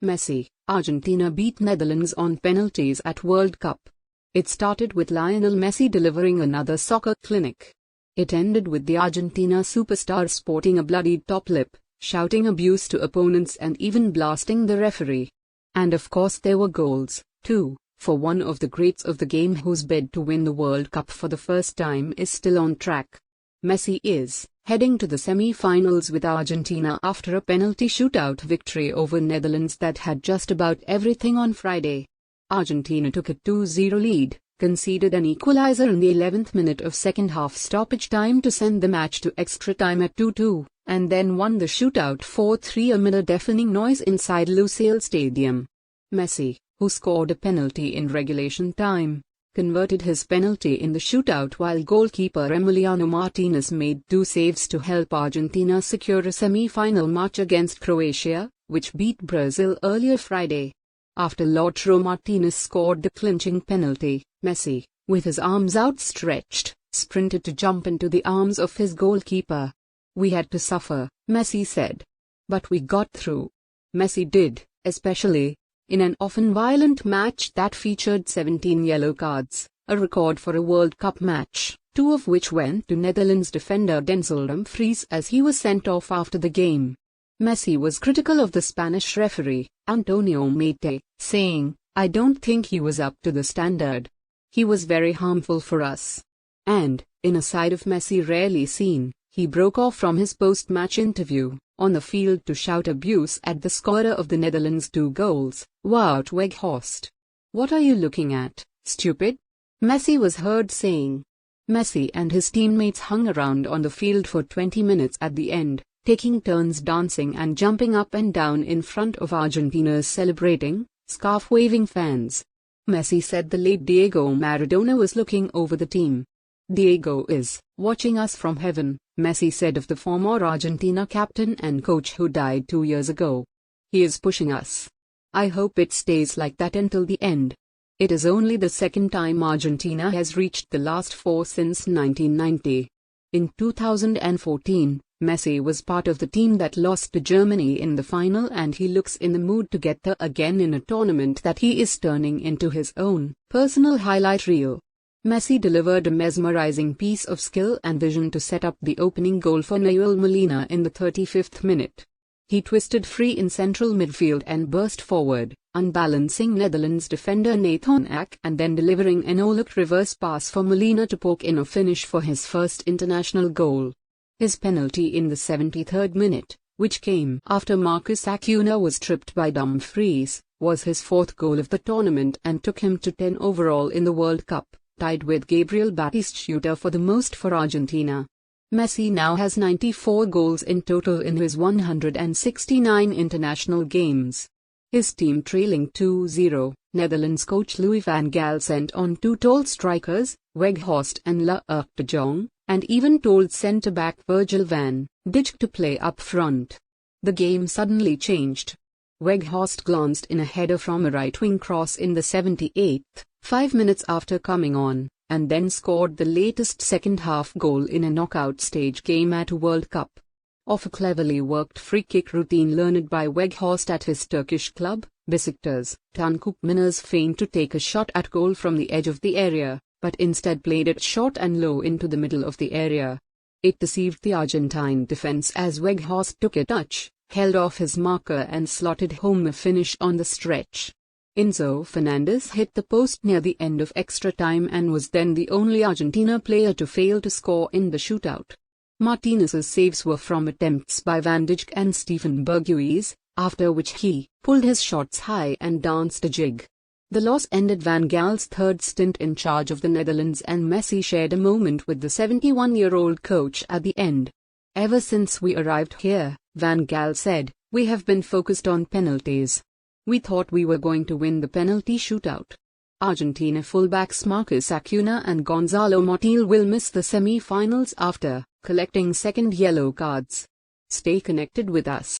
Messi, Argentina beat Netherlands on penalties at World Cup. It started with Lionel Messi delivering another soccer clinic. It ended with the Argentina superstar sporting a bloodied top lip, shouting abuse to opponents and even blasting the referee. And of course there were goals, too, for one of the greats of the game whose bid to win the World Cup for the first time is still on track. Messi is heading to the semi-finals with Argentina after a penalty shootout victory over Netherlands that had just about everything on Friday. Argentina took a 2-0 lead, conceded an equalizer in the 11th minute of second-half stoppage time to send the match to extra time at 2-2, and then won the shootout 4-3 amid a deafening noise inside Lusail Stadium. Messi, who scored a penalty in regulation time, converted his penalty in the shootout while goalkeeper Emiliano Martínez made 2 saves to help Argentina secure a semi-final match against Croatia, which beat Brazil earlier Friday. After Lautaro Martinez scored the clinching penalty, Messi, with his arms outstretched, sprinted to jump into the arms of his goalkeeper. "We had to suffer," Messi said. "But we got through." Messi did, especially in an often violent match that featured 17 yellow cards, a record for a World Cup match, 2 of which went to Netherlands defender Denzel Dumfries as he was sent off after the game. Messi was critical of the Spanish referee, Antonio Mate, saying, "I don't think he was up to the standard. He was very harmful for us." And, in a side of Messi rarely seen, he broke off from his post-match interview on the field to shout abuse at the scorer of the Netherlands' 2 goals, Wout Weghorst. "What are you looking at, stupid?" Messi was heard saying. Messi and his teammates hung around on the field for 20 minutes at the end, taking turns dancing and jumping up and down in front of Argentina's celebrating, scarf-waving fans. Messi said the late Diego Maradona was looking over the team. "Diego is watching us from heaven," Messi said of the former Argentina captain and coach who died 2 years ago. "He is pushing us. I hope it stays like that until the end." It is only the second time Argentina has reached the last 4 since 1990. In 2014, Messi was part of the team that lost to Germany in the final, and he looks in the mood to get there again in a tournament that he is turning into his own personal highlight reel. Messi delivered a mesmerizing piece of skill and vision to set up the opening goal for Nahuel Molina in the 35th minute. He twisted free in central midfield and burst forward, unbalancing Netherlands defender Nathan Ake and then delivering an all-out reverse pass for Molina to poke in a finish for his first international goal. His penalty in the 73rd minute, which came after Marcus Acuna was tripped by Dumfries, was his 4th goal of the tournament and took him to 10 overall in the World Cup, tied with Gabriel Batistuta for the most for Argentina. Messi now has 94 goals in total in his 169 international games. His team trailing 2-0, Netherlands coach Louis van Gaal sent on 2 tall strikers, Weghorst and Le de Jong, and even told centre-back Virgil van Dijk to play up front. The game suddenly changed. Weghorst glanced in a header from a right-wing cross in the 78th, 5 minutes after coming on, and then scored the latest second-half goal in a knockout stage game at a World Cup. Off a cleverly worked free-kick routine learned by Weghorst at his Turkish club, Besiktas, Tankuk Miners feigned to take a shot at goal from the edge of the area, but instead played it short and low into the middle of the area. It deceived the Argentine defense as Weghorst took a touch, held off his marker and slotted home a finish on the stretch. Enzo Fernandez hit the post near the end of extra time and was then the only Argentina player to fail to score in the shootout. Martinez's saves were from attempts by Van Dijk and Steven Berghuis, after which he pulled his shots high and danced a jig. The loss ended Van Gaal's 3rd stint in charge of the Netherlands, and Messi shared a moment with the 71-year-old coach at the end. "Ever since we arrived here," Van Gaal said, "we have been focused on penalties. We thought we were going to win the penalty shootout." Argentina fullbacks Marcus Acuna and Gonzalo Montiel will miss the semi-finals after collecting 2nd yellow cards. Stay connected with us.